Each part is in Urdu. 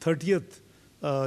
30th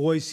OIC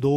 2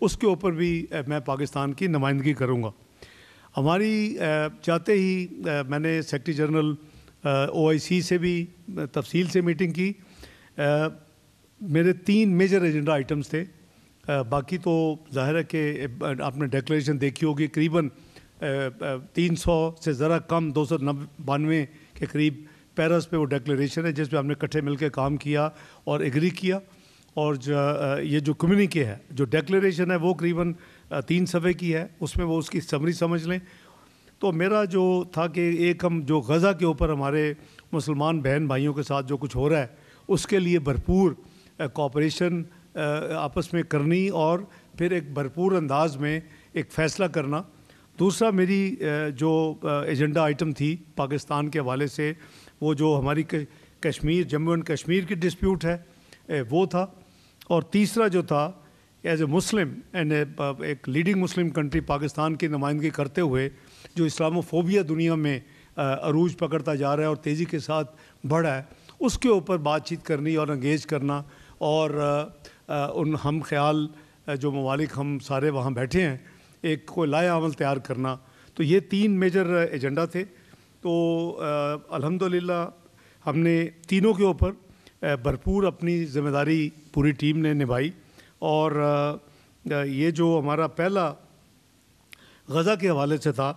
اس کے اوپر بھی میں پاکستان کی نمائندگی کروں گا. ہماری چاہتے ہی میں نے سیکرٹری جنرل OIC سے بھی تفصیل سے میٹنگ کی. میرے 3 میجر ایجنڈا آئٹمز تھے. باقی تو ظاہر ہے کہ آپ نے ڈیکلیریشن دیکھی ہوگی, قریباً 300 سے ذرا کم 292 کے قریب پیراز پہ وہ ڈیکلیریشن ہے جس پہ ہم نے اکٹھے مل کے کام کیا اور ایگری کیا. اور یہ جو کمیونیکے ہے, جو ڈیکلیریشن ہے, وہ قریباً 3 صفحے کی ہے. اس میں وہ اس کی سمری سمجھ لیں. تو میرا جو تھا کہ ایک ہم جو غزہ کے اوپر ہمارے مسلمان بہن بھائیوں کے ساتھ جو کچھ ہو رہا ہے اس کے لیے بھرپور کوآپریشن آپس میں کرنی اور پھر ایک بھرپور انداز میں ایک فیصلہ کرنا. دوسرا میری جو ایجنڈا آئٹم تھی پاکستان کے حوالے سے, وہ جو ہماری کشمیر, جموں اینڈ کشمیر کی ڈسپیوٹ ہے وہ تھا. اور تیسرا جو تھا ایز اے مسلم اینڈ ایک لیڈنگ مسلم کنٹری پاکستان کی نمائندگی کرتے ہوئے جو اسلاموفوبیا دنیا میں عروج پکڑتا جا رہا ہے اور تیزی کے ساتھ بڑھا ہے, اس کے اوپر بات چیت کرنی اور انگیج کرنا اور ان ہم خیال جو ممالک ہم سارے وہاں بیٹھے ہیں ایک کوئی لائحہ عمل تیار کرنا. تو یہ 3 میجر ایجنڈا تھے. تو الحمدللہ ہم نے تینوں کے اوپر بھرپور اپنی ذمہ داری پوری ٹیم نے نبھائی. اور یہ جو ہمارا پہلا غزہ کے حوالے سے تھا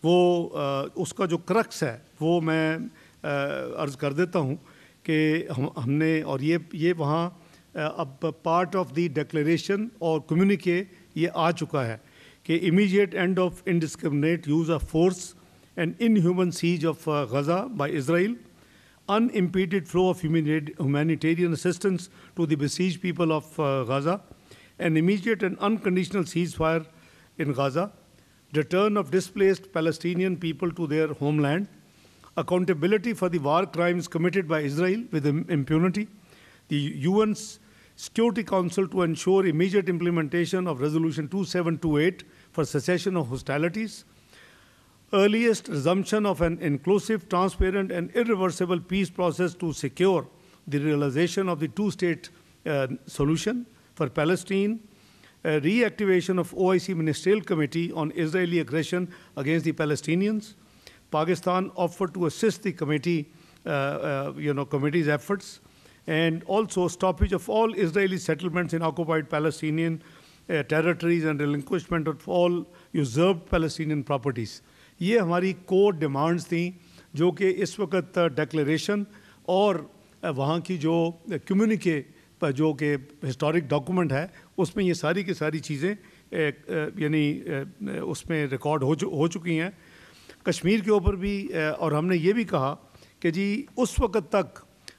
وہ اس کا جو کرکس ہے وہ میں عرض کر دیتا ہوں کہ ہم نے, اور یہ وہاں اب پارٹ آف دی ڈیکلیریشن اور کمیونیکے یہ آ چکا ہے کہ immediate end of indiscriminate use of force and inhuman siege of Gaza by Israel, unimpeded flow of humanitarian assistance to the besieged people of Gaza, an immediate and unconditional ceasefire in Gaza, return of displaced Palestinian people to their homeland, accountability for the war crimes committed by Israel with impunity, the UN's Security Council to ensure immediate implementation of Resolution 2728 for cessation of hostilities, earliest resumption of an inclusive, transparent and irreversible peace process to secure the realization of the two-state solution for Palestine, reactivation of OIC Ministerial Committee on Israeli aggression against the Palestinians. Pakistan offered to assist the committee's efforts, and also stoppage of all Israeli settlements in occupied Palestinian territories and relinquishment of all usurped Palestinian properties. یہ ہماری کور ڈیمانڈز تھیں جو کہ اس وقت ڈیکلیریشن اور وہاں کی جو کمیونیکے جو کہ ہسٹورک ڈاکومنٹ ہے اس میں یہ ساری کی ساری چیزیں یعنی اس میں ریکارڈ ہو چکی ہیں. کشمیر کے اوپر بھی, اور ہم نے یہ بھی کہا کہ جی اس وقت تک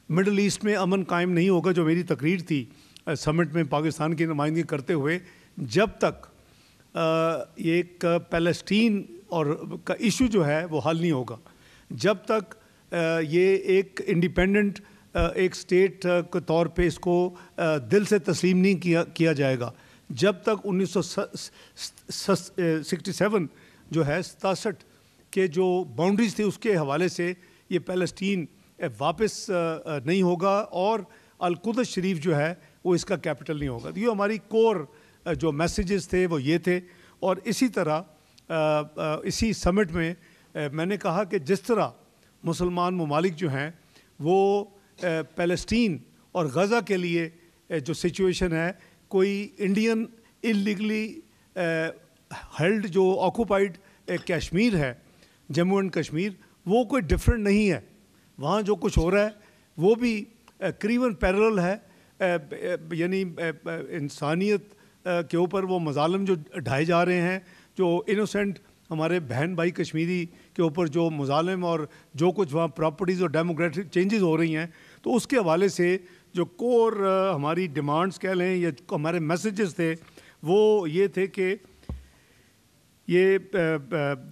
مڈل ایسٹ میں امن قائم نہیں ہوگا, جو میری تقریر تھی سمٹ میں پاکستان کی نمائندگی کرتے ہوئے, جب تک ایک پیلسٹین اور کا ایشو جو ہے وہ حل نہیں ہوگا, جب تک یہ ایک انڈیپینڈنٹ ایک سٹیٹ کے طور پہ اس کو دل سے تسلیم نہیں کیا جائے گا, جب تک 1967 جو ہے 67 کے جو باؤنڈریز تھی اس کے حوالے سے یہ پیلسٹین واپس نہیں ہوگا اور القدس شریف جو ہے وہ اس کا کیپٹل نہیں ہوگا. یہ ہماری کور جو میسیجز تھے وہ یہ تھے. اور اسی طرح اسی سمٹ میں میں نے کہا کہ جس طرح مسلمان ممالک جو ہیں وہ پیلسٹین اور غزہ کے لیے جو سچویشن ہے, کوئی انڈین انلیگلی ہیلڈ جو آکوپائڈ کشمیر ہے, جموں اینڈ کشمیر, وہ کوئی ڈفرینٹ نہیں ہے. وہاں جو کچھ ہو رہا ہے وہ بھی قریباً پیرلل ہے. یعنی انسانیت کے اوپر وہ مظالم جو ڈھائے جا رہے ہیں, جو انوسینٹ ہمارے بہن بھائی کشمیری کے اوپر جو مظالم اور جو کچھ وہاں پراپرٹیز اور ڈیموکریٹک چینجز ہو رہی ہیں, تو اس کے حوالے سے جو کور ہماری ڈیمانڈز کہہ لیں یا ہمارے میسیجز تھے وہ یہ تھے کہ یہ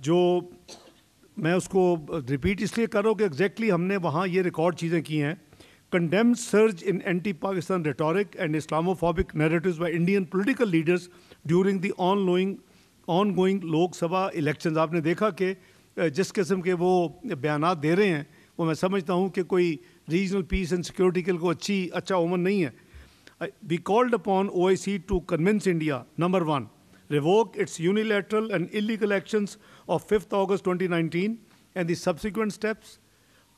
جو میں اس کو ریپیٹ اس لیے کر رہا ہوں کہ ایگزیکٹلی ہم نے وہاں یہ ریکارڈ چیزیں کی ہیں. Condemns surge in anti-Pakistan rhetoric and Islamophobic narratives by Indian political leaders during the ongoing Lok Sabha elections. آپ نے دیکھا کہ جس قسم کے وہ بیانات دے رہے ہیں وہ میں سمجھتا ہوں کہ کوئی ریجنل پیس اینڈ سیکورٹی کے لیے اچھا اومن نہیں ہے. we called upon OIC to convince India, number one, revoke its unilateral and illegal actions of 5th August 2019 and the subsequent steps.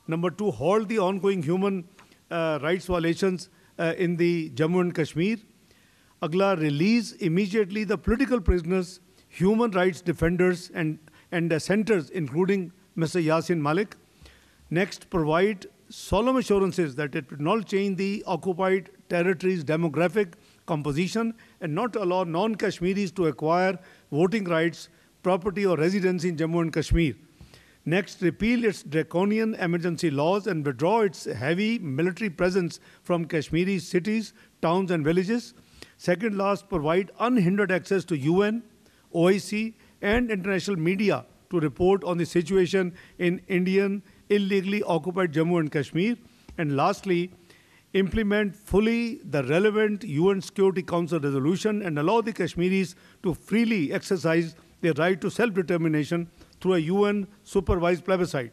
Number two, halt the ongoing human rights violations in the Jammu and Kashmir. Agla, release immediately the political prisoners, human rights defenders and dissenters, including Mr. Yasin Malik. Next, provide solemn assurances that it will not change the occupied territory's demographic composition and not allow non-Kashmiris to acquire voting rights, property or residence in Jammu and Kashmir. Next, repeal its draconian emergency laws and withdraw its heavy military presence from Kashmiri cities, towns and villages. Second last, provide unhindered access to UN, OIC and international media to report on the situation in Indian illegally occupied Jammu and Kashmir. And lastly, implement fully the relevant UN Security Council resolution and allow the Kashmiris to freely exercise their right to self-determination through a UN supervised plebiscite.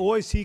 OIC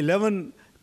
11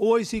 OIC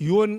UN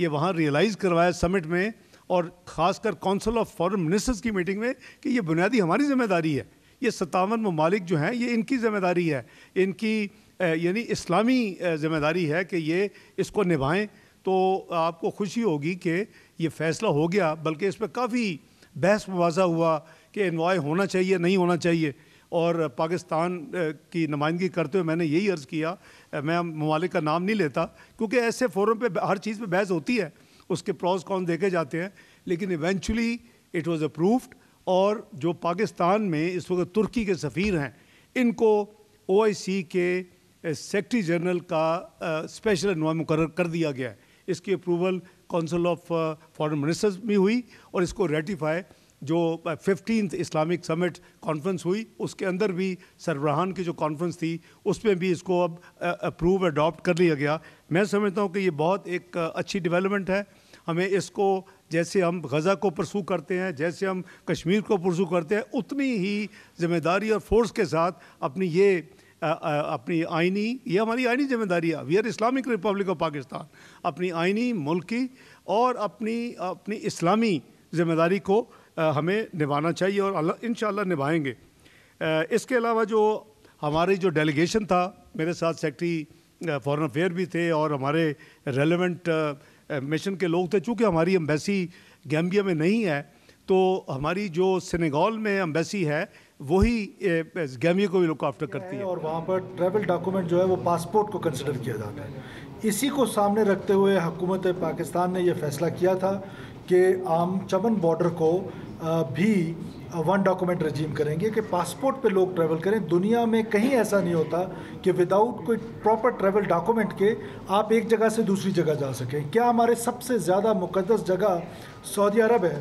یہ وہاں ریئلائز کروایا سمٹ میں اور خاص کر کونسل آف فارن منسٹرز کی میٹنگ میں کہ یہ بنیادی ہماری ذمہ داری ہے. یہ 57 ممالک جو ہیں یہ ان کی ذمہ داری ہے, ان کی یعنی اسلامی ذمہ داری ہے کہ یہ اس کو نبھائیں. تو آپ کو خوشی ہوگی کہ یہ فیصلہ ہو گیا, بلکہ اس پہ کافی بحث مباحثہ ہوا کہ انوائے ہونا چاہیے نہیں ہونا چاہیے. اور پاکستان کی نمائندگی کرتے ہوئے میں نے یہی عرض کیا, میں ممالک کا نام نہیں لیتا کیونکہ ایسے فورم پہ ہر چیز پہ بحث ہوتی ہے, اس کے پروز کون دیکھے جاتے ہیں, لیکن ایونچولی اٹ واز اپرووڈ. اور جو پاکستان میں اس وقت ترکی کے سفیر ہیں ان کو OIC کے سیکرٹری جنرل کا اسپیشل انوائے مقرر کر دیا گیا ہے. اس کی approval council of foreign ministers میں ہوئی اور اس کو ریٹیفائی جو 15th اسلامک سمٹ کانفرنس ہوئی اس کے اندر بھی سربراہان کی جو کانفرنس تھی اس میں بھی اس کو اب اپروو اڈاپٹ کر لیا گیا. میں سمجھتا ہوں کہ یہ بہت ایک اچھی ڈیولپمنٹ ہے. ہمیں اس کو جیسے ہم غزہ کو پرسو کرتے ہیں, جیسے ہم کشمیر کو پرسو کرتے ہیں, اتنی ہی ذمہ داری اور فورس کے ساتھ اپنی آئینی, یہ ہماری آئینی ذمہ داری ہے. We are Islamic Republic of Pakistan. اپنی آئینی, ملکی اور اپنی اسلامی ذمہ داری کو ہمیں نبھانا چاہیے اور انشاءاللہ نبھائیں گے. اس کے علاوہ جو ہماری جو ڈیلیگیشن تھا, میرے ساتھ سیکرٹری فارن افیئر بھی تھے اور ہمارے ریلیونٹ مشن کے لوگ تھے. چونکہ ہماری ایمبیسی گیمبیا میں نہیں ہے تو ہماری جو سینیگال میں ایمبیسی ہے وہی گیمبیا کو بھی لک آفٹر کرتی ہے. اور وہاں پر ٹریول ڈاکومنٹ جو ہے وہ پاسپورٹ کو کنسیڈر کیا جاتا ہے. اسی کو سامنے رکھتے ہوئے حکومت پاکستان نے یہ فیصلہ کیا تھا کہ عام چمن بارڈر کو بھی ون ڈاکومنٹ رجیم کریں گے کہ پاسپورٹ پہ لوگ ٹریول کریں. دنیا میں کہیں ایسا نہیں ہوتا کہ وداؤٹ کوئی پراپر ٹریول ڈاکومنٹ کے آپ ایک جگہ سے دوسری جگہ جا سکیں. کیا ہمارے سب سے زیادہ مقدس جگہ سعودی عرب ہے,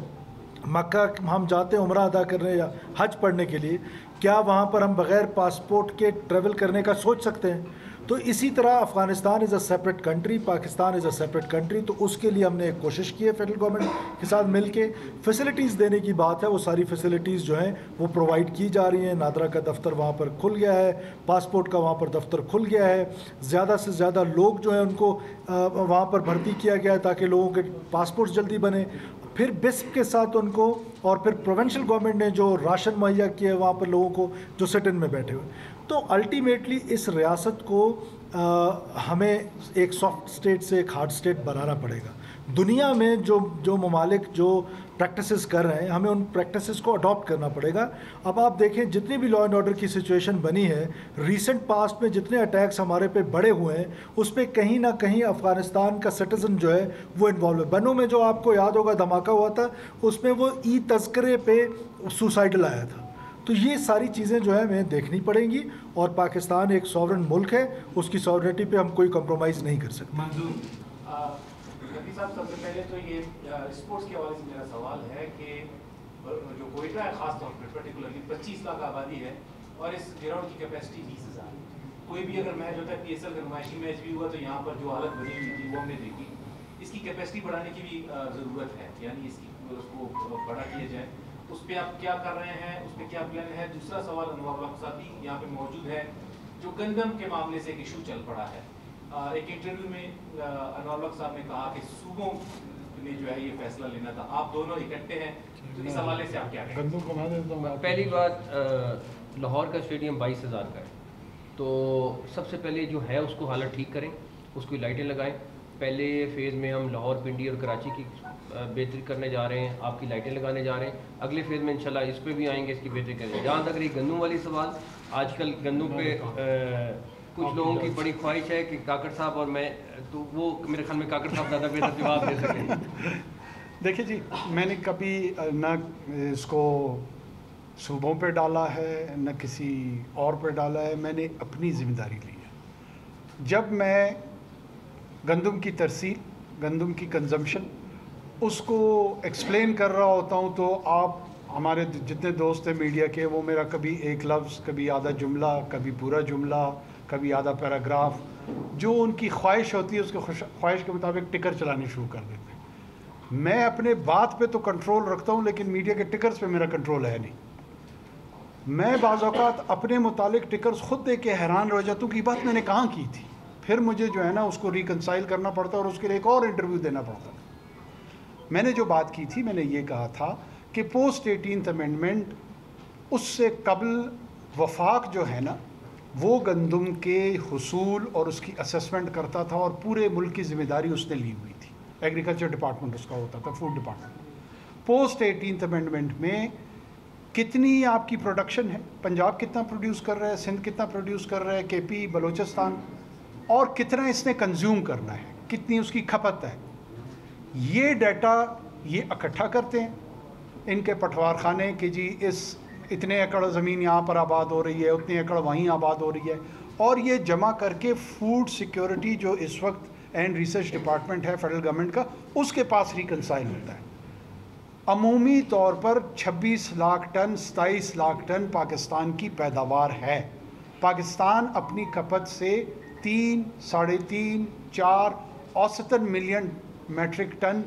مکہ ہم جاتے ہیں عمرہ ادا کرنے یا حج پڑھنے کے لیے, کیا وہاں پر ہم بغیر پاسپورٹ کے ٹریول کرنے کا سوچ سکتے ہیں؟ تو اسی طرح Afghanistan is a separate country, Pakistan is a separate country. تو اس کے لیے ہم نے ایک کوشش کی ہے فیڈرل گورنمنٹ کے ساتھ مل کے. فیسلٹیز دینے کی بات ہے, وہ ساری فیسلٹیز جو ہیں وہ پرووائڈ کی جا رہی ہیں. نادرا کا دفتر وہاں پر کھل گیا ہے, پاسپورٹ کا وہاں پر دفتر کھل گیا ہے, زیادہ سے زیادہ لوگ جو ہیں ان کو وہاں پر بھرتی کیا گیا ہے تاکہ لوگوں کے پاسپورٹ جلدی بنے. پھر بسپ کے ساتھ ان کو, اور پھر پروونشل گورنمنٹ نے جو راشن مہیا کیا ہے وہاں پر لوگوں کو جو سٹن میں بیٹھے ہوئے. تو الٹیمیٹلی اس ریاست کو ہمیں ایک سافٹ اسٹیٹ سے ایک ہارڈ اسٹیٹ بنانا پڑے گا. دنیا میں جو ممالک جو پریکٹسز کر رہے ہیں ہمیں ان پریکٹسز کو اڈاپٹ کرنا پڑے گا. اب آپ دیکھیں جتنی بھی لا اینڈ آرڈر کی سچویشن بنی ہے ریسنٹ پاسٹ میں, جتنے اٹیکس ہمارے پہ بڑے ہوئے ہیں اس پہ کہیں نہ کہیں افغانستان کا سٹیزن جو ہے وہ انوالو ہے. بنو میں جو آپ کو یاد ہوگا دھماکہ ہوا تھا اس میں وہ ای تذکرے پہ سوسائڈل آیا تھا. تو یہ ساری چیزیں جو ہے ہمیں دیکھنی پڑیں گی, اور پاکستان ایک ساورن ملک ہے, اس کی ساورنٹی پہ ہم کوئی کمپرومائز نہیں کر سکتے. صاحب سب سے پہلے تو یہ اسپورٹس کے حوالے سے میرا سوال ہے کہ جو کوئٹہ ہے خاص طور پہ پرٹیکولرلی 25 لاکھ آبادی ہے اور اس گراؤنڈ کی کیپیسٹی 20,000. کوئی بھی اگر میچ ہوتا ہے PSL کا نمائشی میچ بھی ہوا تو یہاں پر جو حالت بنی ہوئی تھی وہ ہم نے دیکھی. اس کی کیپیسٹی بڑھانے کی بھی ضرورت ہے, یعنی اس کو بڑا کیا جائے. اس پہ آپ کیا کر رہے ہیں, اس پہ کیا پلان ہے؟ دوسرا سوال انوار الحق صاحب بھی یہاں پہ موجود ہے, جو گندم کے معاملے سے ایک ایشو چل پڑا ہے. ایک انٹرویو میں انوار الحق صاحب نے کہا کہ صوبوں نے جو ہے یہ فیصلہ لینا تھا, آپ دونوں اکٹھے ہیں, تو اس حوالے سے آپ کیا کہیں؟ پہلی بات, لاہور کا اسٹیڈیم 22,000 کا ہے, تو سب سے پہلے جو ہے اس کو حالت ٹھیک کریں, اس کو لائٹیں لگائیں. پہلے فیز میں ہم لاہور, پنڈی اور کراچی کی بہتری کرنے جا رہے ہیں, آپ کی لائٹیں لگانے جا رہے ہیں. اگلے فیز میں انشاءاللہ اس پہ بھی آئیں گے, اس کی بہتری کریں گے. جہاں تک رہی گندم والی سوال, آج کل گندم پہ کچھ لوگوں کی بڑی خواہش ہے کہ کاکڑ صاحب اور میں, تو وہ میرے خیال میں کاکڑ صاحب زیادہ بہتر جواب دے سکیں. دیکھیں جی, میں نے کبھی نہ اس کو صوبوں پہ ڈالا ہے نہ کسی اور پہ ڈالا ہے, میں نے اپنی ذمہ داری لی ہے. جب میں گندم کی ترسیل, گندم کی کنزمپشن اس کو ایکسپلین کر رہا ہوتا ہوں تو آپ ہمارے جتنے دوست ہیں میڈیا کے, وہ میرا کبھی ایک لفظ, کبھی آدھا جملہ, کبھی پورا جملہ, کبھی آدھا پیراگراف, جو ان کی خواہش ہوتی ہے اس کے خواہش کے مطابق ٹکر چلانے شروع کر دیتے ہیں. میں اپنے بات پہ تو کنٹرول رکھتا ہوں لیکن میڈیا کے ٹکرز پہ میرا کنٹرول ہے نہیں. میں بعض اوقات اپنے متعلق ٹکرز خود دیکھ کے حیران رہ جاتا ہوں کہ یہ بات میں نے کہاں کی تھی. پھر مجھے جو ہے نا اس کو ریکنسائل کرنا پڑتا اور اس کے لیے ایک اور انٹرویو دینا پڑتا. میں نے جو بات کی تھی میں نے یہ کہا تھا کہ پوسٹ 18th امینڈمنٹ اس سے قبل وفاق جو ہے نا وہ گندم کے حصول اور اس کی اسسمنٹ کرتا تھا اور پورے ملک کی ذمہ داری اس نے لی ہوئی تھی. ایگریکلچر ڈپارٹمنٹ اس کا ہوتا تھا, food department. Post 18th amendment میں کتنی آپ کی پروڈکشن ہے, پنجاب کتنا پروڈیوس کر رہا ہے, سندھ کتنا پروڈیوس کر رہا ہے, کے پی, بلوچستان, اور کتنا اس نے کنزیوم کرنا ہے, کتنی اس کی کھپت ہے. یہ ڈیٹا یہ اکٹھا کرتے ہیں ان کے پٹوار خانے کہ جی اتنے ایکڑ زمین یہاں پر آباد ہو رہی ہے, اتنے ایکڑ وہیں آباد ہو رہی ہے, اور یہ جمع کر کے فوڈ سیکیورٹی جو اس وقت اینڈ ریسرچ ڈپارٹمنٹ ہے فیڈرل گورنمنٹ کا, اس کے پاس ریکنسائل ہوتا ہے. عمومی طور پر 26 لاکھ ٹن 27 لاکھ ٹن پاکستان کی پیداوار ہے. پاکستان اپنی کھپت سے 3, 3.5, 4 اوسطاً ملین میٹرک ٹن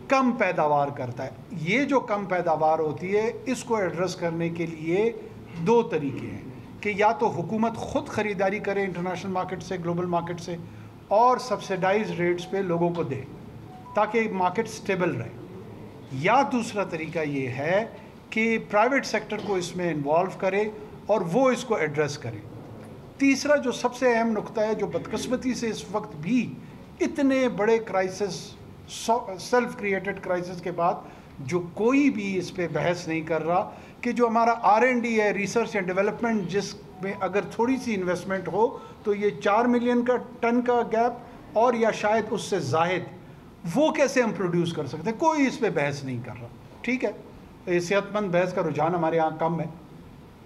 کم پیداوار کرتا ہے. یہ جو کم پیداوار ہوتی ہے اس کو ایڈریس کرنے کے لیے 2 طریقے ہیں کہ یا تو حکومت خود خریداری کرے انٹرنیشنل مارکیٹ سے, گلوبل مارکیٹ سے, اور سبسیڈائز ریٹس پہ لوگوں کو دے تاکہ مارکیٹ سٹیبل رہے, یا دوسرا طریقہ یہ ہے کہ پرائیویٹ سیکٹر کو اس میں انوالو کرے اور وہ اس کو ایڈریس کرے. تیسرا جو سب سے اہم نقطہ ہے جو بدقسمتی سے اس وقت بھی اتنے بڑے کرائسس, سیلف کریٹڈ کرائسس کے بعد جو کوئی بھی اس پہ بحث نہیں کر رہا, کہ جو ہمارا R&D ہے, ریسرچ اینڈ ڈیولپمنٹ, جس میں اگر تھوڑی سی انویسٹمنٹ ہو تو یہ 4 ملین کا ٹن کا گیپ اور یا شاید اس سے زائد, وہ کیسے ہم پروڈیوس کر سکتے ہیں, کوئی اس پہ بحث نہیں کر رہا. ٹھیک ہے, یہ صحت مند بحث کا رجحان ہمارے یہاں کم ہے.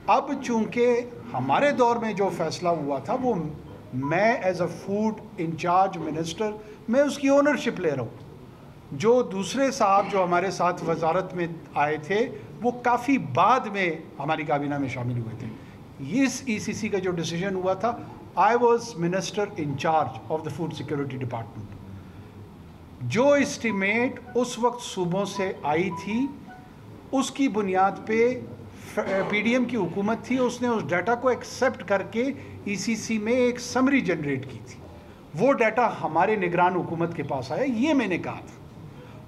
اب چونکہ ہمارے دور میں جو فیصلہ ہوا تھا وہ میں as a food in charge minister میں اس کی اونرشپ لے رہا ہوں. جو دوسرے صاحب جو ہمارے ساتھ وزارت میں آئے تھے وہ کافی بعد میں ہماری کابینہ میں شامل ہوئے تھے. اس ECC کا جو ڈیسیجن ہوا تھا, I was minister in charge of the food security department. جو اسٹیمیٹ اس وقت صوبوں سے آئی تھی اس کی بنیاد پہ PDM کی حکومت تھی, اس نے اس ڈیٹا کو ایکسیپٹ کر کے ECC میں ایک سمری جنریٹ کی تھی. وہ ڈیٹا ہمارے نگران حکومت کے پاس آیا, یہ میں نے کہا تھا,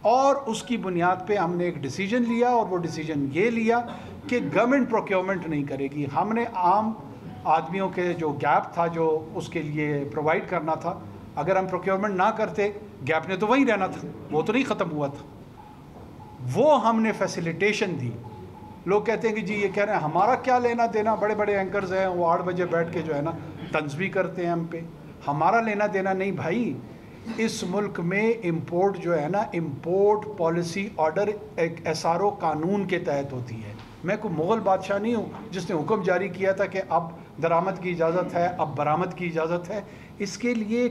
اور اس کی بنیاد پہ ہم نے ایک ڈیسیجن لیا, اور وہ ڈیسیجن یہ لیا کہ گورنمنٹ پروکیورمنٹ نہیں کرے گی. ہم نے عام آدمیوں کے جو گیپ تھا جو اس کے لیے پرووائڈ کرنا تھا, اگر ہم پروکیورمنٹ نہ کرتے گیپ نے تو وہیں رہنا تھا, وہ تو نہیں ختم ہوا تھا. وہ ہم نے فیسیلیٹیشن دی. لوگ کہتے ہیں کہ جی یہ کہہ رہے ہیں ہمارا کیا لینا دینا, بڑے بڑے اینکرز ہیں وہ 8 بجے بیٹھ کے جو ہے نا طنز بھی کرتے ہیں ہم پہ, ہمارا لینا دینا نہیں بھائی. اس ملک میں امپورٹ جو ہے نا, امپورٹ پالیسی آرڈر ایک SRO قانون کے تحت ہوتی ہے. میں کوئی مغل بادشاہ نہیں ہوں جس نے حکم جاری کیا تھا کہ اب درآمد کی اجازت ہے, اب برآمد کی اجازت ہے. اس کے لیے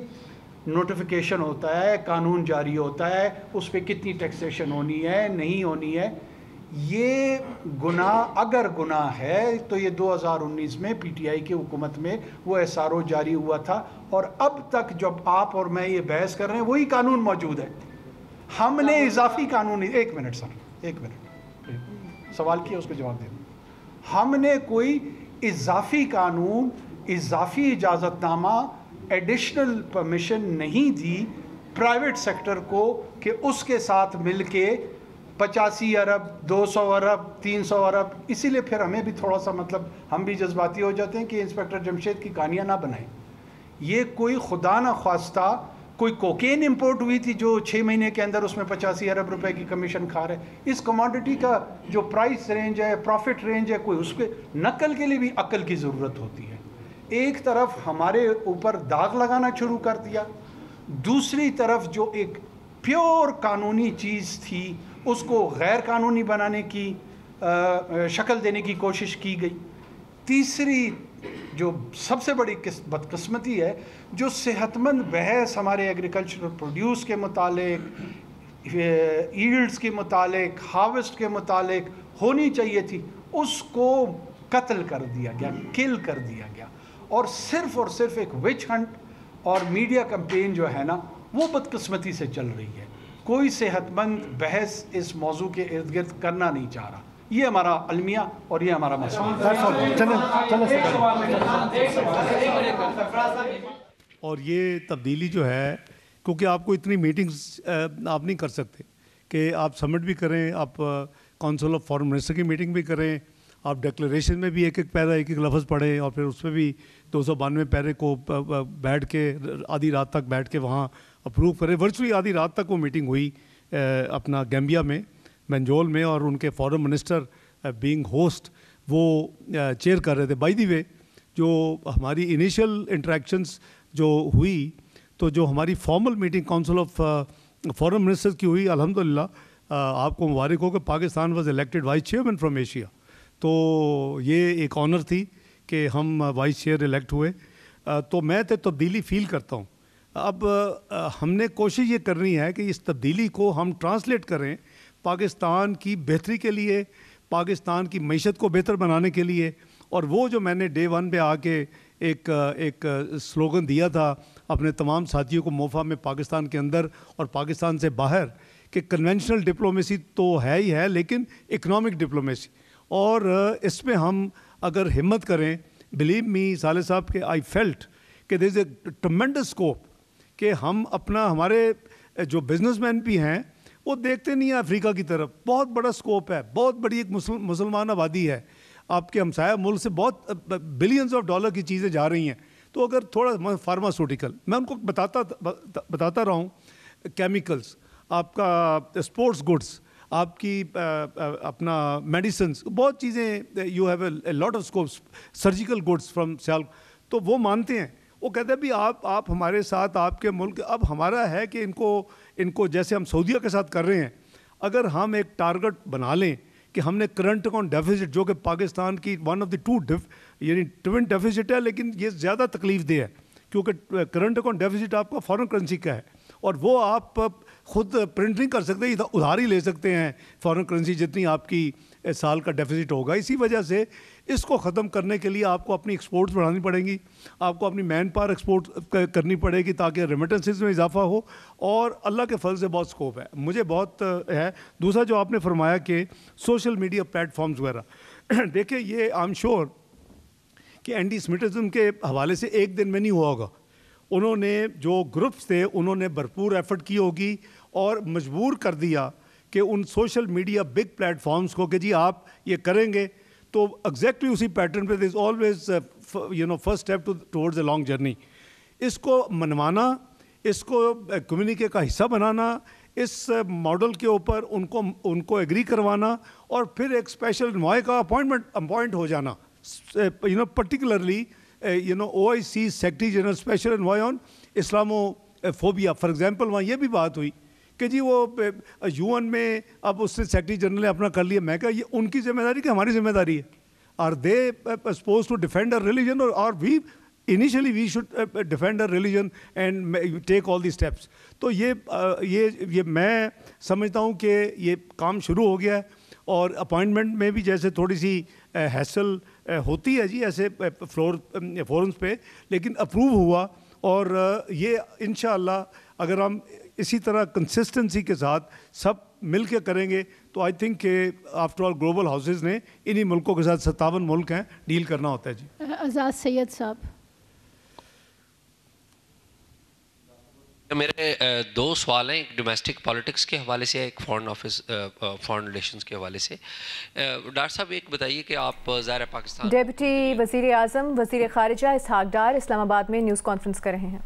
نوٹیفیکیشن ہوتا ہے, قانون جاری ہوتا ہے, اس پہ کتنی ٹیکسیشن ہونی ہے نہیں ہونی ہے. یہ گناہ اگر گناہ ہے تو یہ 2019 میں PTI کی حکومت میں وہ SRO جاری ہوا تھا, اور اب تک جب آپ اور میں یہ بحث کر رہے ہیں وہی قانون موجود ہے. ہم نے اضافی قانون, 1 منٹ سر, 1 منٹ, سوال کیا اس کو جواب دیں. ہم نے کوئی اضافی قانون, اضافی اجازت نامہ, ایڈیشنل پرمیشن نہیں دی پرائیویٹ سیکٹر کو کہ اس کے ساتھ مل کے 85 ارب 200 ارب 300 ارب. اسی لیے پھر ہمیں بھی تھوڑا سا مطلب ہم بھی جذباتی ہو جاتے ہیں کہ انسپیکٹر جمشید کی کہانیاں نہ بنائیں. یہ کوئی خدا نہ خواستہ کوئی کوکین امپورٹ ہوئی تھی جو 6 مہینے کے اندر اس میں 85 ارب روپے کی کمیشن کھا رہے. اس کموڈٹی کا جو پرائس رینج ہے, پروفٹ رینج ہے, کوئی اس کے نقل کے لیے بھی عقل کی ضرورت ہوتی ہے. ایک طرف ہمارے اوپر داغ لگانا شروع کر دیا, دوسری طرف جو ایک پیور قانونی چیز تھی اس کو غیر قانونی بنانے کی شکل دینے کی کوشش کی گئی. تیسری جو سب سے بڑی بدقسمتی ہے, جو صحت مند بحث ہمارے ایگریکلچرل پروڈیوس کے متعلق, ایلڈز کے متعلق, ہارویسٹ کے متعلق ہونی چاہیے تھی, اس کو قتل کر دیا گیا, کل کر دیا گیا. اور صرف ایک وچ ہنٹ اور میڈیا کمپین جو ہے نا وہ بدقسمتی سے چل رہی ہے. کوئی صحت مند بحث اس موضوع کے ارد گرد کرنا نہیں چاہ رہا. یہ ہمارا المیہ اور یہ ہمارا مسئلہ. اور یہ تبدیلی جو ہے, کیونکہ آپ کو اتنی میٹنگز آپ نہیں کر سکتے کہ آپ سمٹ بھی کریں, آپ کونسل آف فارن منسٹر کی میٹنگ بھی کریں, آپ ڈکلریشن میں بھی ایک ایک پیرا ایک ایک لفظ پڑھیں, اور پھر اس میں بھی 292 پیرے کو بیٹھ کے آدھی رات تک بیٹھ کے وہاں اپروو کریں. ورچولی آدھی رات تک وہ میٹنگ ہوئی اپنا گیمبیا میں, بنجول میں, اور ان کے فارن منسٹر بینگ ہوسٹ وہ چیئر کر رہے تھے. بائی دی وے, جو ہماری انیشیل انٹریکشنز جو ہوئی, تو جو ہماری formal meeting council of foreign minister کی ہوئی, الحمدللہ آپ کو مبارک ہو کہ Pakistan was elected vice chairman from Asia. تو یہ ایک آنر تھی کہ ہم وائس چیئر الیکٹ ہوئے. تو میں تو تبدیلی فیل کرتا ہوں. اب ہم نے کوشش یہ کرنی ہے کہ اس تبدیلی کو ہم ٹرانسلیٹ کریں پاکستان کی بہتری کے لیے, پاکستان کی معیشت کو بہتر بنانے کے لیے. اور وہ جو میں نے ڈے 1 پہ آ کے ایک سلوگن دیا تھا اپنے تمام ساتھیوں کو موفا میں, پاکستان کے اندر اور پاکستان سے باہر, کہ کنونشنل ڈپلومیسی تو ہے ہی ہے, لیکن اکنامک ڈپلومیسی, اور اس میں ہم اگر ہمت کریں, بلیو می صالح صاحب, کہ آئی فیلٹ کہ دیر از اے ٹرمینڈس اسکوپ کہ ہم اپنا, ہمارے جو بزنس مین بھی ہیں وہ دیکھتے نہیں ہیں افریقہ کی طرف. بہت بڑا اسکوپ ہے, بہت بڑی ایک مسلمان آبادی ہے, آپ کے ہمسایہ ملک سے بہت بلینز آف ڈالر کی چیزیں جا رہی ہیں. تو اگر تھوڑا فارماسوٹیکل, میں ان کو بتاتا رہا ہوں, کیمیکلز, آپ کا اسپورٹس گڈس, آپ کی اپنا میڈیسنس, بہت چیزیں, you have a lot of scopes, surgical goods from سیال. تو وہ مانتے ہیں, وہ کہتے ہیں بھی آپ ہمارے ساتھ, آپ کے ملک. اب ہمارا ہے کہ ان کو جیسے ہم سعودیہ کے ساتھ کر رہے ہیں, اگر ہم ایک ٹارگٹ بنا لیں کہ ہم نے کرنٹ اکاؤنٹ ڈیفیسٹ, جو کہ پاکستان کی ون آف دی ٹو یعنی ٹوئن ڈیفیسٹ ہے, لیکن یہ زیادہ تکلیف دہ ہے کیونکہ کرنٹ اکاؤنٹ ڈیفیسٹ آپ کا فارن کرنسی کا ہے, اور وہ آپ خود پرنٹ نہیں کر سکتے, ادھار ہی لے سکتے ہیں فارن کرنسی جتنی آپ کی سال کا ڈیفیسٹ ہوگا. اسی وجہ سے اس کو ختم کرنے کے لیے آپ کو اپنی ایکسپورٹس بڑھانی پڑیں گی, آپ کو اپنی مین پاور ایکسپورٹ کرنی پڑے گی تاکہ ریمیٹنسز میں اضافہ ہو, اور اللہ کے فضل سے بہت اسکوپ ہے. مجھے بہت ہے. دوسرا جو آپ نے فرمایا کہ سوشل میڈیا پلیٹ فارمز وغیرہ, دیکھیں یہ آئی ایم شیور کہ اینٹی سمیٹزم کے حوالے سے ایک دن میں نہیں ہوا ہوگا. انہوں نے جو گروپس تھے انہوں نے بھرپور ایفرٹ کی ہوگی اور مجبور کر دیا کہ ان سوشل میڈیا بگ پلیٹ فارمز کو کہ جی آپ یہ کریں گے. تو ایگزیکٹلی اسی پیٹرن پہ is always first step towards a long journey. اس کو منوانا, اس کو کمیونٹی کا حصہ بنانا, اس ماڈل کے اوپر ان کو ایگری کروانا, اور پھر ایک اسپیشل انوائے کا اپوائنٹ ہو جانا, particularly OIC secretary general special envoy on Islamophobia for. For example وہاں یہ بھی بات ہوئی کہ جی وہ UN میں اب اس سے سیکرٹری جنرل نے اپنا کر لیا. میں کہا یہ ان کی ذمہ داری کہ ہماری ذمہ داری ہے. Are they suppose to defend our religion, اور وی initially we should defend our religion and take all these steps. تو یہ میں سمجھتا ہوں کہ یہ کام شروع ہو گیا ہے, اور اپوائنٹمنٹ میں بھی جیسے تھوڑی سی ہیسل ہوتی ہے جی ایسے فورمز پہ, لیکن اپروو ہوا, اور یہ انشاءاللہ اگر ہم اسی طرح کنسسٹنسی کے ساتھ سب مل کے کریں گے تو آئی تھنک کہ آفٹر آل گلوبل ہاؤسز نے انہی ملکوں کے ساتھ 57 ملک ہیں ڈیل کرنا ہوتا ہے. جی اعزاز سید صاحب. میرے دو سوال ہیں, ایک ڈومیسٹک پالیٹکس کے حوالے سے, ایک فارن ریلیشنز کے حوالے سے. ڈاکٹر صاحب ایک بتائیے کہ آپ ظاہر پاکستان ڈیپٹی وزیر اعظم وزیر خارجہ اسحاق ڈار اسلام آباد میں نیوز کانفرنس کر رہے ہیں.